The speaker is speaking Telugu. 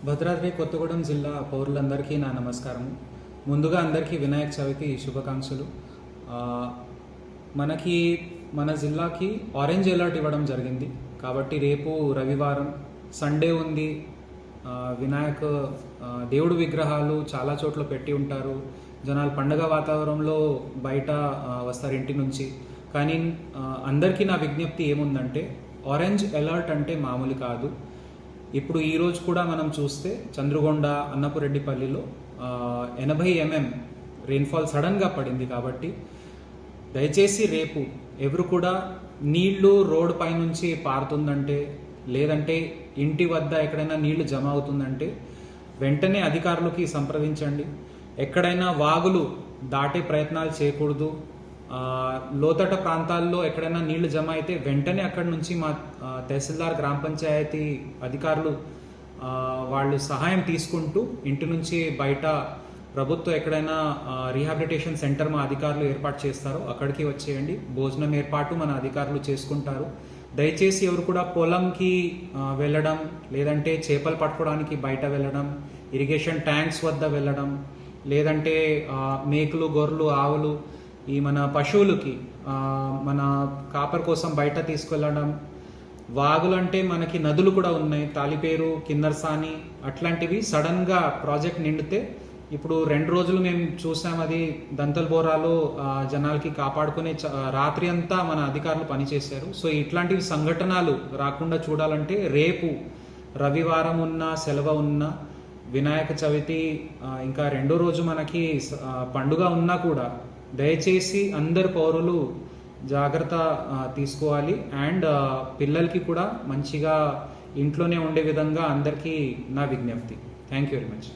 భద్రాద్రి కొత్తగూడెం జిల్లా పౌరులందరికీ నా నమస్కారం. ముందుగా అందరికీ వినాయక చవితి శుభాకాంక్షలు. ఆ, మనకి మన జిల్లాకి ఆరెంజ్ అలర్ట్ ఇవ్వడం జరిగింది. కాబట్టి రేపు రవివారం సండే ఉంది. వినాయక దేవుడు విగ్రహాలు చాలా చోట్ల పెట్టి ఉంటారు. జనాలు పండగ వాతావరణంలో బయట వస్తారు ఇంటి నుంచి. కానీ అందరికీ నా విజ్ఞప్తి ఏముందంటే, ఆరెంజ్ అలర్ట్ అంటే మామూలు కాదు. ఇప్పుడు ఈరోజు కూడా మనం చూస్తే చంద్రగొండ అన్నపురెడ్డిపల్లిలో 80 mm రెయిన్ఫాల్ సడన్గా పడింది. కాబట్టి దయచేసి రేపు ఎవరు కూడా నీళ్లు రోడ్ పైనుంచి పారుతుందంటే, లేదంటే ఇంటి వద్ద ఎక్కడైనా నీళ్లు జమ అవుతుందంటే వెంటనే అధికారులకి సంప్రదించండి. ఎక్కడైనా వాగులు దాటే ప్రయత్నాలు చేయకూడదు. లోతట్ట ప్రాంతాల్లో ఎక్కడైనా నీళ్లు జమ అయితే వెంటనే అక్కడి నుంచి మా తహసీల్దార్ గ్రామ పంచాయతీ అధికారులు వాళ్ళు సహాయం తీసుకుంటూ ఇంటి నుంచి బయట ప్రభుత్వం ఎక్కడైనా రీహాబిలిటేషన్ సెంటర్ మా అధికారులు ఏర్పాటు చేస్తారో అక్కడికి వచ్చేయండి. భోజనం ఏర్పాటు మన అధికారులు చేసుకుంటారు. దయచేసి ఎవరు కూడా పొలంకి వెళ్ళడం, లేదంటే చేపలు పట్టుకోవడానికి బయట వెళ్ళడం, ఇరిగేషన్ ట్యాంక్స్ వద్ద వెళ్ళడం, లేదంటే మేకలు, గొర్రెలు, ఆవులు, ఈ మన పశువులకి మన కాపర్ కోసం బయట తీసుకెళ్ళడం. వాగులు అంటే మనకి నదులు కూడా ఉన్నాయి, తాలిపేరు, కిన్నర్సాని, అట్లాంటివి. సడన్గా ప్రాజెక్ట్ నిండితే ఇప్పుడు 2 రోజులు మేము చూసాం, అది దంతల్ బోరాలో జనాలకి కాపాడుకునే రాత్రి అంతా మన అధికారులు పనిచేశారు. సో ఇట్లాంటివి సంఘటనలు రాకుండా చూడాలంటే రేపు రవివారం ఉన్న, సెలవు ఉన్న, వినాయక చవితి ఇంకా 2వ రోజు మనకి పండుగ ఉన్నా కూడా దయచేసి అందరు పౌరులు జాగ్రత్త తీసుకోవాలి. అండ్ పిల్లలకి కూడా మంచిగా ఇంట్లోనే ఉండే విధంగా అందరికీ నా విజ్ఞప్తి. Thank you very much.